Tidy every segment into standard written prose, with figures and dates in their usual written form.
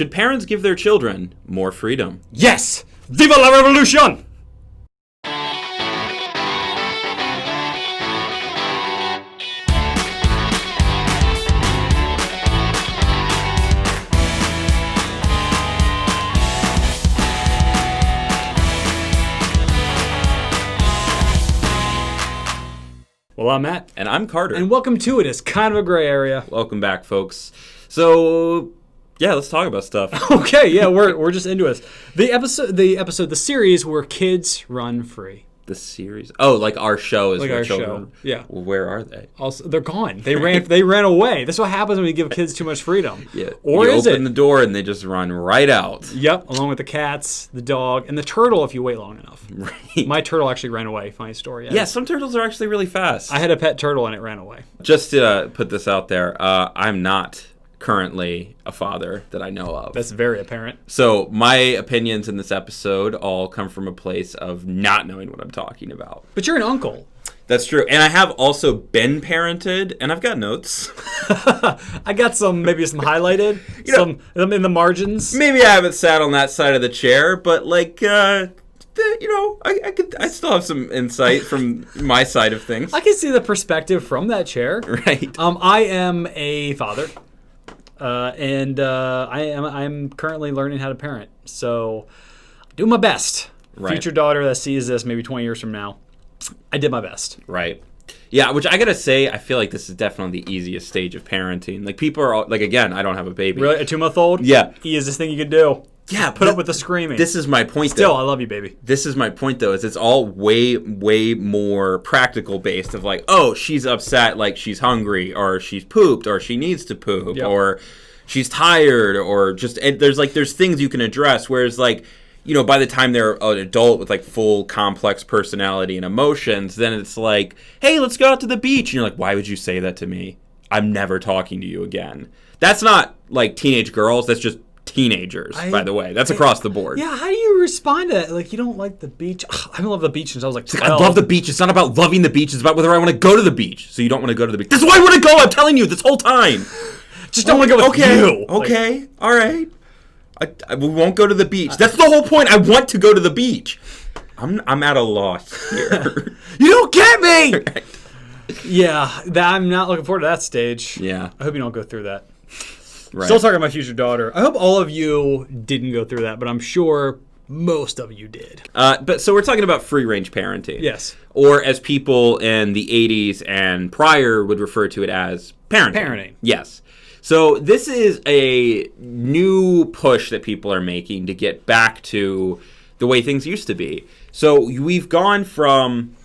Should parents give their children more freedom? Yes! Viva la revolution! Well, I'm Matt. And I'm Carter. And welcome to It Is Kind of a Gray Area. Welcome back, folks. So, yeah, let's talk about stuff. Okay, yeah, we're just into it. The series where kids run free. The series? Oh, like our show is like where our children. show. Yeah. Well, where are they? Also, they're gone. They ran away. That's what happens when you give kids too much freedom. Yeah. Or you is open it? the door and they just run right out. Yep, along with the cats, the dog, and the turtle if you wait long enough. Right. My turtle actually ran away. Funny story. Yeah, some turtles are actually really fast. I had a pet turtle and it ran away. Just to put this out there, I'm not currently a father that I know of. That's very apparent. So my opinions in this episode all come from a place of not knowing what I'm talking about. But you're an uncle. That's true. And I have also been parented, and I've got notes. I got maybe some highlighted, some in the margins. Maybe I haven't sat on that side of the chair, but I still have some insight from my side of things. I can see the perspective from that chair. Right. I am a father. And I'm currently learning how to parent. So, do my best. Right. Future daughter that sees this maybe 20 years from now, I did my best. Right. Yeah, which I gotta say, I feel like this is definitely the easiest stage of parenting. Like, people are all, like, again, I don't have a baby. Really? A 2-month-old? Yeah. Easiest thing you can do. Yeah. Put up with the screaming. This is my point, Still, though. I love you, baby. This is my point, though, is it's all way, way more practical based of like, oh, she's upset, like she's hungry, or she's pooped, or she needs to poop, Yep. or she's tired, or just, there's things you can address, whereas like, by the time they're an adult with like full complex personality and emotions, then it's like, hey, let's go out to the beach. And you're like, why would you say that to me? I'm never talking to you again. That's not like teenage girls. That's just teenagers, by the way. That's across the board. Yeah, how do you respond to that? Like, you don't like the beach? Ugh, I haven't loved the beach since I was like 12. I love the beach. It's not about loving the beach. It's about whether I want to go to the beach. So you don't want to go to the beach. That's why I want to go. I'm telling you this whole time. Just don't want to go with you. Okay. All right. We won't go to the beach. That's the whole point. I want to go to the beach. I'm at a loss here. You don't get me! Right. Yeah, I'm not looking forward to that stage. Yeah. I hope you don't go through that. Right. Still talking about my future daughter. I hope all of you didn't go through that, but I'm sure most of you did. So we're talking about free-range parenting. Yes. Or as people in the 80s and prior would refer to it as parenting. Parenting. Yes. So this is a new push that people are making to get back to the way things used to be. So we've gone from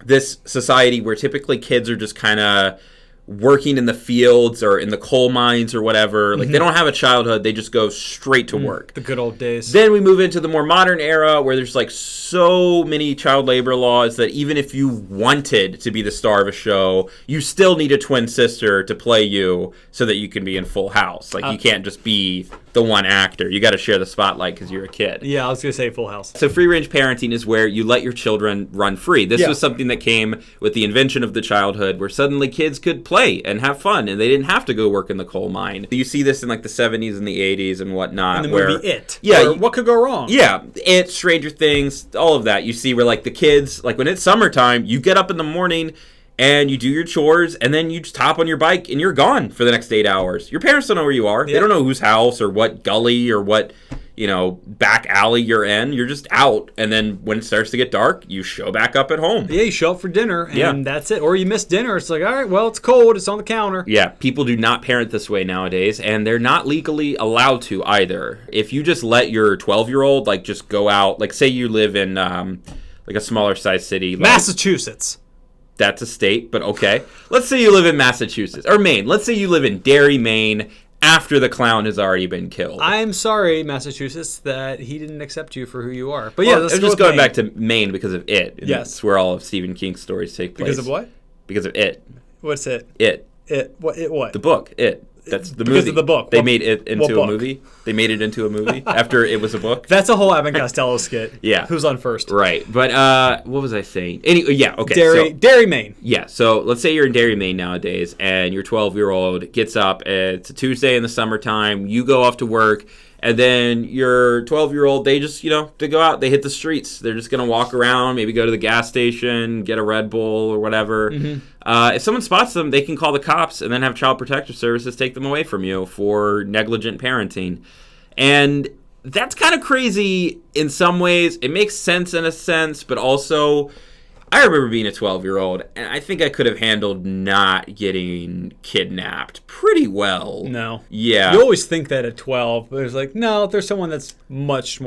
this society where typically kids are just kind of working in the fields or in the coal mines or whatever. Like, they don't have a childhood. They just go straight to work. The good old days. Then we move into the more modern era where there's like so many child labor laws that even if you wanted to be the star of a show, you still need a twin sister to play you so that you can be in Full House. Like, you can't just be the one actor. You got to share the spotlight because you're a kid. Yeah, I was going to say Full House. So free-range parenting is where you let your children run free. This was something that came with the invention of the childhood where suddenly kids could play and have fun and they didn't have to go work in the coal mine. You see this in like the 70s and the 80s and whatnot. In the movie It. Yeah. What could go wrong? Yeah. It, Stranger Things, all of that. You see where like the kids, like when it's summertime, you get up in the morning and you do your chores, and then you just hop on your bike, and you're gone for the next 8 hours. Your parents don't know where you are. Yeah. They don't know whose house or what gully or what, back alley you're in. You're just out, and then when it starts to get dark, you show back up at home. Yeah, you show up for dinner, and that's it. Or you miss dinner. It's like, all right, well, it's cold. It's on the counter. Yeah, people do not parent this way nowadays, and they're not legally allowed to either. If you just let your 12-year-old, like, just go out, like, say you live in, like, a smaller-sized city. Massachusetts. That's a state, but okay. Let's say you live in Massachusetts, or Maine. Let's say you live in Derry, Maine, after the clown has already been killed. I'm sorry, Massachusetts, that he didn't accept you for who you are. But yeah, let's just going back to Maine because of It. Yes. That's where all of Stephen King's stories take place. Because of what? Because of It. What's It? It. It. What? It what? The book, It. That's the movie. Because of the book. They made it into a movie. They made it into a movie after it was a book. That's a whole Abbott and Costello skit. Yeah. Who's on first? Right. But what was I saying? Anyway, yeah, okay. Derry, Maine. Yeah, so let's say you're in Derry, Maine nowadays, and your 12-year-old gets up. It's a Tuesday in the summertime. You go off to work, And then your 12-year-old, they just, they go out, they hit the streets. They're just going to walk around, maybe go to the gas station, get a Red Bull or whatever. If someone spots them, they can call the cops and then have Child Protective Services take them away from you for negligent parenting. And that's kind of crazy in some ways. It makes sense in a sense, but also I remember being a 12-year-old, and I think I could have handled not getting kidnapped pretty well. No. Yeah. You always think that at 12, but it's like, no, there's someone that's much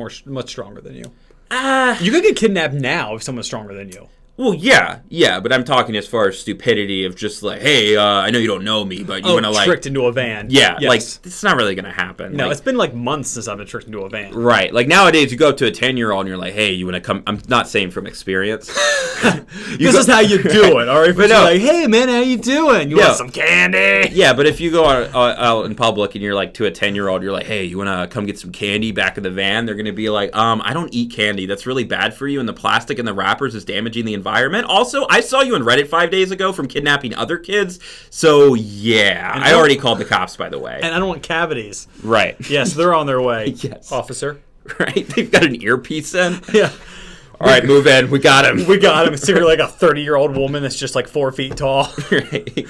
stronger than you. You could get kidnapped now if someone's stronger than you. Well, yeah, but I'm talking as far as stupidity of just like, hey, I know you don't know me, but you want to like tricked into a van. Yeah, yes. like it's not really gonna happen. No, like, it's been like months since I've been tricked into a van. Right, like nowadays you go up to a 10-year-old and you're like, hey, you want to come? I'm not saying from experience. This is how you do it, all right? But no, like, hey man, how you doing? You want some candy? Yeah, but if you go out in public and you're like to a 10-year-old, you're like, hey, you want to come get some candy back in the van? They're gonna be like, I don't eat candy. That's really bad for you, and the plastic in the wrappers is damaging the environment. Also, I saw you on Reddit 5 days ago from kidnapping other kids. So, yeah. I already called the cops, by the way. And I don't want cavities. Right. Yes, they're on their way. Yes. Officer. Right? They've got an earpiece in. Yeah. All right, move in. We got him. We got him. So you're like a 30-year-old woman that's just like 4 feet tall. Right.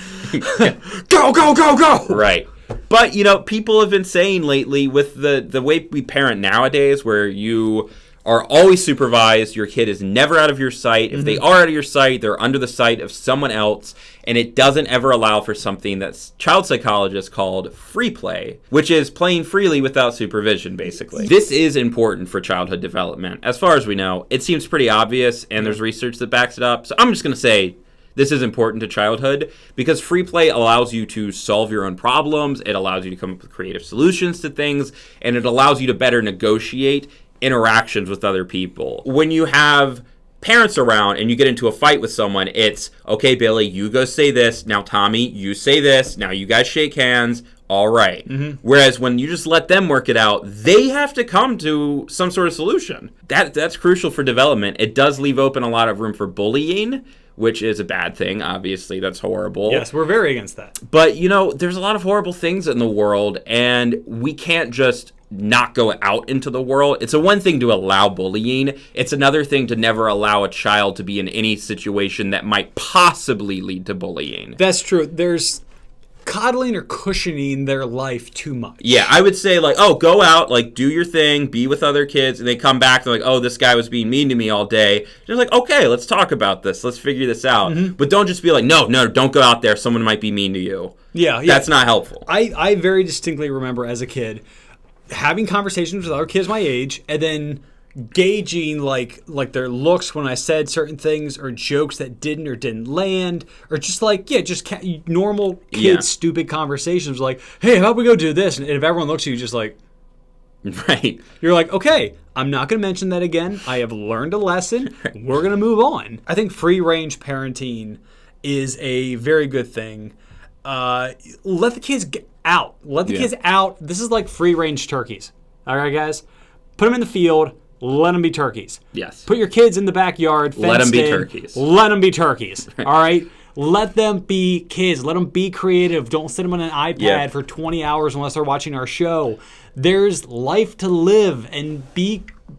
Go, go, go, go! Right. But, people have been saying lately with the way we parent nowadays where you are always supervised. Your kid is never out of your sight. If they are out of your sight, they're under the sight of someone else. And it doesn't ever allow for something that child psychologists called free play, which is playing freely without supervision, basically. This is important for childhood development. As far as we know, it seems pretty obvious, and there's research that backs it up. So I'm just going to say this is important to childhood because free play allows you to solve your own problems. It allows you to come up with creative solutions to things, and it allows you to better negotiate interactions with other people. When you have parents around and you get into a fight with someone, it's, okay, Billy, you go say this. Now, Tommy, you say this. Now, you guys shake hands. All right. Whereas when you just let them work it out, they have to come to some sort of solution. That's crucial for development. It does leave open a lot of room for bullying, which is a bad thing. Obviously, that's horrible. Yes, we're very against that. But, there's a lot of horrible things in the world, and we can't just not go out into the world. It's a one thing to allow bullying. It's another thing to never allow a child to be in any situation that might possibly lead to bullying. That's true. There's coddling or cushioning their life too much. Yeah, I would say go out, do your thing, be with other kids, and they come back, they're like, oh, this guy was being mean to me all day. They're like, okay, let's talk about this. Let's figure this out. But don't just be like, no, don't go out there. Someone might be mean to you. Yeah. That's not helpful. I very distinctly remember as a kid having conversations with other kids my age and then gauging like their looks when I said certain things or jokes that didn't land or just normal kid stupid conversations like, hey, how about we go do this? And if everyone looks at you just like, right, you're like, okay, I'm not going to mention that again. I have learned a lesson. We're going to move on. I think free range parenting is a very good thing. Let the kids get out. Let the kids out. This is like free range turkeys. All right, guys? Put them in the field. Let them be turkeys. Yes. Put your kids in the backyard. Let them be in. turkeys. Let them be turkeys. All right? Let them be kids. Let them be creative. Don't sit them on an iPad for 20 hours unless they're watching our show. There's life to live and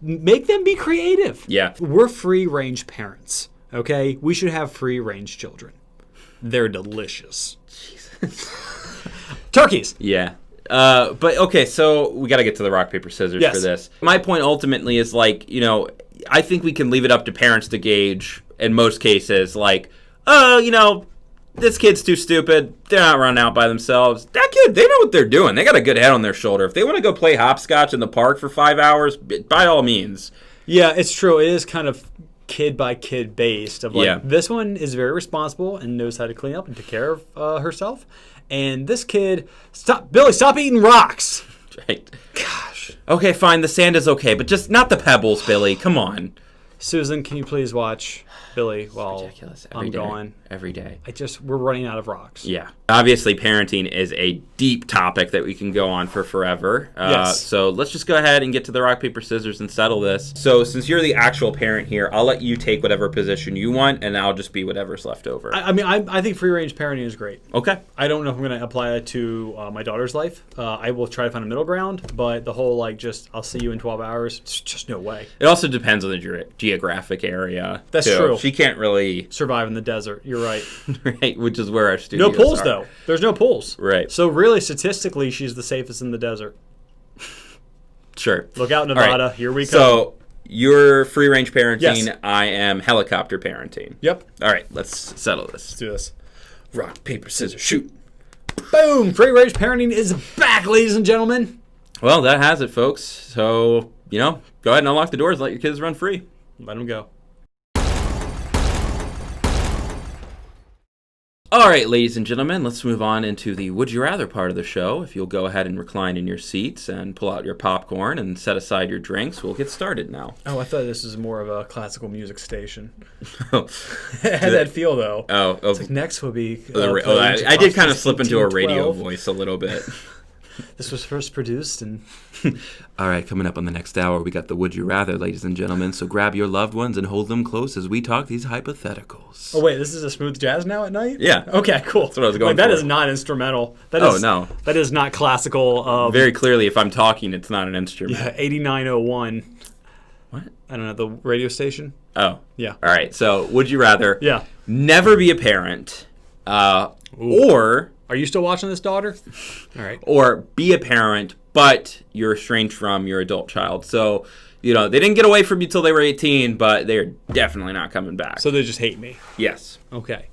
make them be creative. Yeah. We're free range parents. Okay? We should have free range children. They're delicious. Jesus. Turkeys. Yeah. But okay, so we got to get to the rock, paper, scissors for this. My point ultimately is I think we can leave it up to parents to gauge in most cases, this kid's too stupid. They're not running out by themselves. That kid, they know what they're doing. They got a good head on their shoulder. If they want to go play hopscotch in the park for 5 hours, by all means. Yeah, it's true. It is kind of kid by kid based of this one is very responsible and knows how to clean up and take care of herself. And this kid, Billy, stop eating rocks. Right. Gosh. Okay, fine. The sand is okay, but just not the pebbles, Billy. Come on. Susan, can you please watch? Billy, while Ridiculous. I'm gone. Every day. We're running out of rocks. Yeah. Obviously, parenting is a deep topic that we can go on for forever. Yes. So let's just go ahead and get to the rock, paper, scissors and settle this. So since you're the actual parent here, I'll let you take whatever position you want, and I'll just be whatever's left over. I think free-range parenting is great. Okay. I don't know if I'm going to apply it to my daughter's life. I will try to find a middle ground, but the whole, I'll see you in 12 hours, it's just no way. It also depends on the geographic area. That's too. true. She can't really survive in the desert. You're right. Right, which is where our studios No pools, are. though. There's no pools. Right. So really, statistically, she's the safest in the desert. Sure. Look out, Nevada. Right. Here we come. So you're free-range parenting. Yes. I am helicopter parenting. Yep. All right, let's settle this. Let's do this. Rock, paper, scissors, shoot. Boom! Free-range parenting is back, ladies and gentlemen. Well, that has it, folks. So, go ahead and unlock the doors. Let your kids run free. Let them go. All right, ladies and gentlemen, let's move on into the Would You Rather part of the show. If you'll go ahead and recline in your seats and pull out your popcorn and set aside your drinks, we'll get started now. Oh, I thought this was more of a classical music station. Oh, It had that feel, though. oh, It's like next will be... I did kind of slip into a radio 1812. voice a little bit. This was first produced and... All right, coming up on the next hour, we got the Would You Rather, ladies and gentlemen. So grab your loved ones and hold them close as we talk these hypotheticals. Oh, wait, this is a smooth jazz now at night? Yeah. Okay, cool. That's what I was going That for. is not instrumental. No. That is not classical. Very clearly, if I'm talking, it's not an instrument. Yeah, 8901. What? I don't know, the radio station? Oh. Yeah. All right, so Would You Rather Yeah. never be a parent or Are you still watching this, daughter? All right. or be a parent, but you're estranged from your adult child. So, they didn't get away from you till they were 18, but they're definitely not coming back. So they just hate me. Yes. Okay.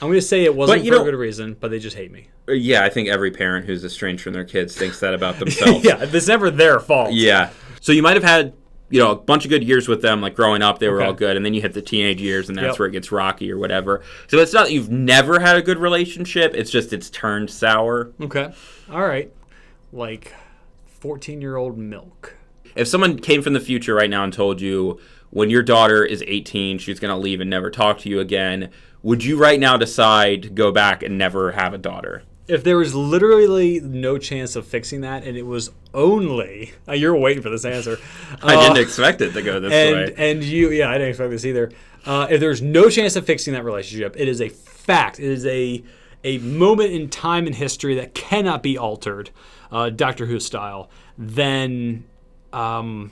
I'm going to say it wasn't But, for a good reason, but they just hate me. Yeah, I think every parent who's estranged from their kids thinks that about themselves. Yeah, it's never their fault. Yeah. So you might have had, a bunch of good years with them, like growing up, they were Okay. all good, and then you hit the teenage years, and that's Yep. where it gets rocky or whatever. So it's not that you've never had a good relationship, it's just it's turned sour. Okay. All right. Like 14-year-old milk. If someone came from the future right now and told you when your daughter is 18, she's going to leave and never talk to you again, would you right now decide to go back and never have a daughter? If there was literally no chance of fixing that, and it was only you're waiting for this answer. I didn't expect it to go this way. And I didn't expect this either. If there's no chance of fixing that relationship, it is a fact. It is a moment in time in history that cannot be altered, Doctor Who style. Then you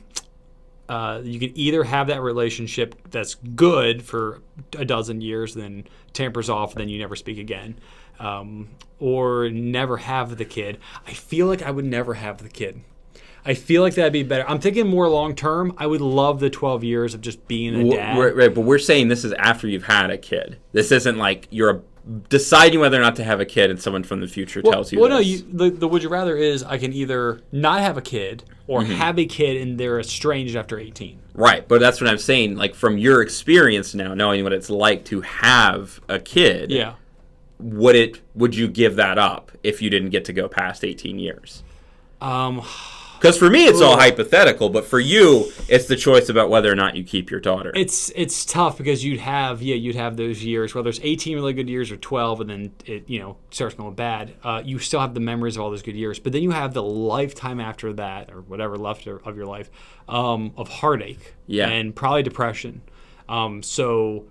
can either have that relationship that's good for a dozen years, then tampers off, then you never speak again. Or never have the kid. I feel like I would never have the kid. I feel like that'd be better. I'm thinking more long term. I would love the 12 years of just being a dad. Right, but we're saying this is after you've had a kid. This isn't like you're deciding whether or not to have a kid and someone from the future tells you this. No, the would you rather is I can either not have a kid or have a kid and they're estranged after 18. Right, but that's what I'm saying. Like from your experience now, knowing what it's like to have a kid. Yeah. Would you give that up if you didn't get to go past 18 years? Because for me, it's all hypothetical, but for you, it's the choice about whether or not you keep your daughter. It's tough because you'd have those years, whether it's 18 really good years or 12, and then it starts going bad. You still have the memories of all those good years, but then you have the lifetime after that, or whatever left of your life, of heartache and probably depression. But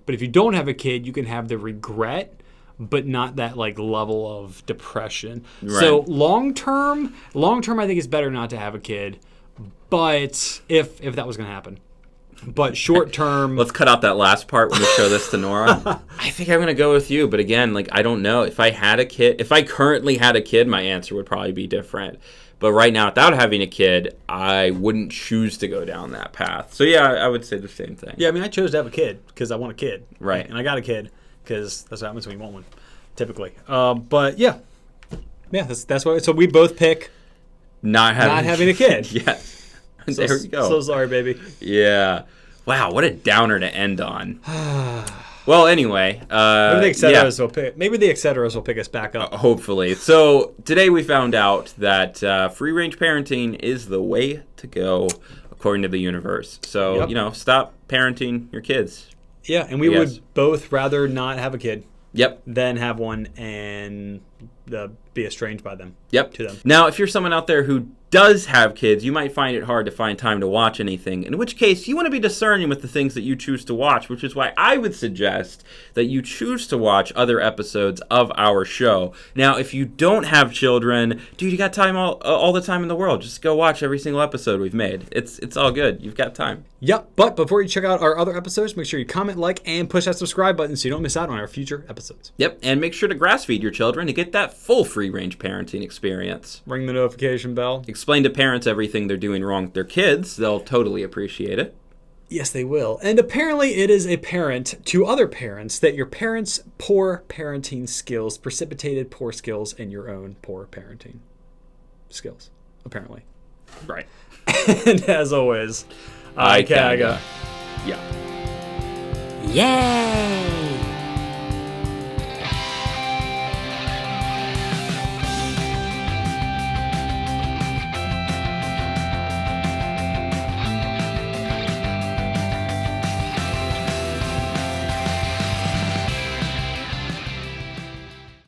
if you don't have a kid, you can have the regret, but not that level of depression. Right. So long term, I think it's better not to have a kid. But if that was going to happen, but short term, let's cut out that last part when we show this to Nora. I think I'm going to go with you, but again, I don't know if I currently had a kid, my answer would probably be different. But right now, without having a kid, I wouldn't choose to go down that path. So yeah, I would say the same thing. Yeah, I chose to have a kid because I want a kid. Right. And I got a kid because that's what happens when you want one, typically. But yeah, that's why. So we both pick not having a kid. Yes. There we go. So sorry, baby. Yeah. Wow, what a downer to end on. Well, anyway. Maybe the etceteras will pick us back up. Hopefully. So today we found out that free-range parenting is the way to go, according to the universe. So, stop parenting your kids. Yeah, and we Yes. would both rather not have a kid Yep. than have one and be estranged by them. Yep. To them. Now, if you're someone out there who does have kids, you might find it hard to find time to watch anything, in which case you want to be discerning with the things that you choose to watch, which is why I would suggest that you choose to watch other episodes of our show. Now, if you don't have children, dude, you got time all the time in the world. Just go watch every single episode we've made. It's all good. You've got time. Yep, but before you check out our other episodes, make sure you comment, like, and push that subscribe button so you don't miss out on our future episodes. Yep, and make sure to grass feed your children to get that full free-range parenting experience. Ring the notification bell. Explain to parents everything they're doing wrong with their kids. They'll totally appreciate it. Yes, they will. And apparently it is apparent to other parents that your parents' poor parenting skills precipitated poor skills in your own poor parenting skills, apparently. Right. And as always, IKAGA. Yeah. Yay!